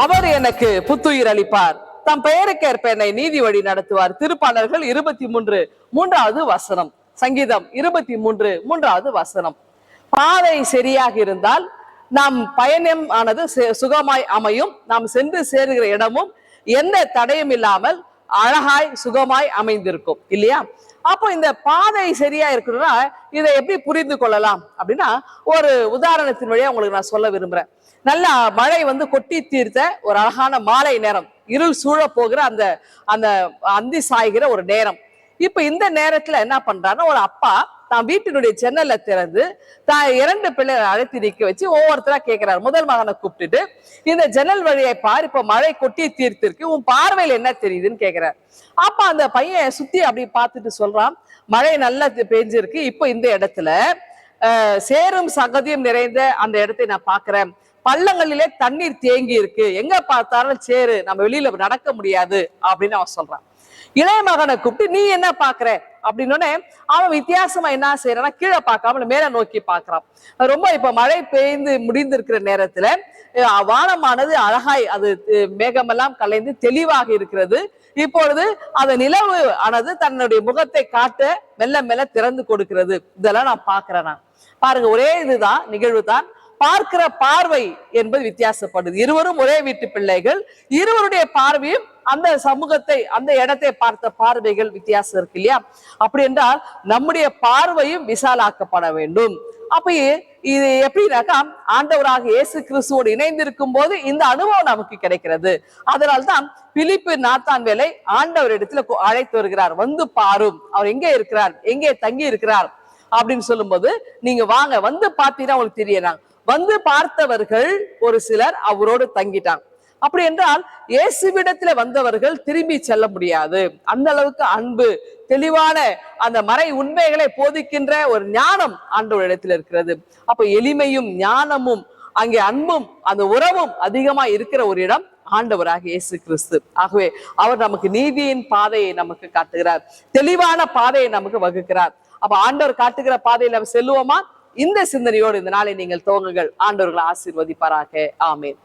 அவர் எனக்கு புத்துயிர் அளிப்பார், தம் பெயருக்கேற்ப என்னை நீதி வழி நடத்துவார். திருப்பாடல்கள் 23:3 வசனம். சங்கீதம் 23:3 பாதை சரியாக இருந்தால் நம் பயணம் ஆனது சுகமாய் அமையும். நாம் சென்று சேருகிற இடமும் எந்த தடையும் இல்லாமல் அழகாய் சுகமாய் அமைந்திருக்கும் இல்லையா? அப்போ இந்த பாதை சரியா இருக்கணும்னா இதை எப்படி புரிந்து கொள்ளலாம் அப்படின்னா, ஒரு உதாரணத்தின் வழியா உங்களுக்கு நான் சொல்ல விரும்புறேன். நல்லா மழை கொட்டி தீர்த்த ஒரு அழகான மாலை நேரம், இருள் சூழ போகிற அந்த அந்த அந்தி சாய்கிற ஒரு நேரம். இப்ப இந்த நேரத்துல என்ன பண்றாருன்னா, ஒரு அப்பா தான் வீட்டினுடைய ஜன்னல்ல திறந்து தான் 2 பிள்ளைகளை அழைத்து நிக்க வச்சு ஒவ்வொருத்தரா கேட்கிறாரு. முதல் மகனை கூப்பிட்டுட்டு, இந்த ஜன்னல் வழியை பார், இப்ப மழை கொட்டி தீர்த்திருக்கு, உன் பார்வையில் என்ன தெரியுதுன்னு கேட்கிறார். அப்ப அந்த பையன் சுத்தி அப்படி பார்த்துட்டு சொல்றான், மழை நல்லா பெஞ்சிருக்கு, இப்ப இந்த இடத்துல சேரும் சகதியும் நிறைந்த அந்த இடத்தை நான் பாக்குறேன், பள்ளங்களிலே தண்ணீர் தேங்கி இருக்கு, எங்க பார்த்தாலும் சேரு, நம்ம வெளியில நடக்க முடியாது அப்படின்னு அவன் சொல்றான். இளைய மகனை கூப்பிட்டு, நீ என்ன பாக்குற அப்படின்னு அவன் வித்தியாசமா என்ன செய்யறான்னா, கீழே பார்க்காம மேல நோக்கி பாக்குறான். ரொம்ப இப்ப மழை பெய்ந்து முடிந்திருக்கிற நேரத்துல வானமானது அழகாய் அது மேகமெல்லாம் கலைந்து தெளிவாக இருக்கிறது. இப்பொழுது அந்த நிலவு ஆனது தன்னுடைய முகத்தை காட்ட மெல்ல மெல்ல திறந்து கொடுக்கிறது. இதெல்லாம் நான் பாக்குறேன். பாருங்க, ஒரே இதுதான் நிகழ்வு தான், பார்க்கிற பார்வை என்பது வித்தியாசப்படுது. இருவரும் ஒரே வீட்டு பிள்ளைகள், இருவருடைய பார்வையும் அந்த சமூகத்தை அந்த இடத்தை பார்த்த பார்வைகள் வித்தியாசம் இருக்கு இல்லையா? அப்படி என்றால் நம்முடைய பார்வையும் விசாலாக்கப்பட வேண்டும். அப்ப இது எப்படின்னாக்கா, ஆண்டவராக இயேசு கிறிஸ்துவோடு இணைந்திருக்கும் போது இந்த அனுபவம் நமக்கு கிடைக்கிறது. அதனால்தான் பிலிப்பு நாத்தான்வேலை ஆண்டவர் இடத்துல அழைத்து வருகிறார். வந்து பாரும், அவர் எங்கே இருக்கிறார், எங்கே தங்கி இருக்கிறார் அப்படின்னு சொல்லும் போது, நீங்க வாங்க, வந்து பார்த்தீங்கன்னா உங்களுக்கு தெரியறாங்க. வந்து பார்த்தவர்கள் ஒரு சிலர் அவரோடு தங்கிட்டாங்க. அப்படி என்றால் இயேசுவிடத்துல வந்தவர்கள் திரும்பி செல்ல முடியாது. அந்த அளவுக்கு அன்பு, தெளிவான அந்த மறை உண்மைகளை போதிக்கின்ற ஒரு ஞானம் ஆண்டவர் இடத்துல இருக்கிறது. அப்ப எளிமையும் ஞானமும் அங்கே அன்பும் அந்த உறவும் அதிகமா இருக்கிற ஒரு இடம் ஆண்டவராக இயேசு கிறிஸ்து. ஆகவே அவர் நமக்கு நீதியின் பாதையை நமக்கு காட்டுகிறார், தெளிவான பாதையை நமக்கு வகுக்கிறார். அப்ப ஆண்டவர் காட்டுகிற பாதையில் நம்ம செல்லுவோமா? இந்த சிந்தனையோடு இந்த நாளை நீங்கள் துவங்குங்கள். ஆண்டவர்களை ஆசீர்வதிப்பாராக. ஆமேன்.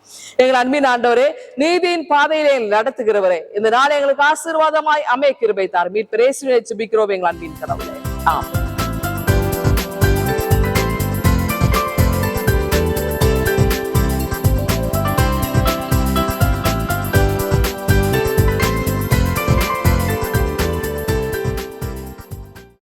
எங்கள் அன்பின் ஆண்டவரே, நீதியின் பாதையிலே நடத்துகிறவரே, இந்த நாளை எங்களுக்கு ஆசீர்வாதமாய் அமைய கிருபை தாரும். மீட்பர் இயேசுவின் ஜெபிக்கிறோம் எங்கள் அன்பின் கடவுளே. ஆமென்.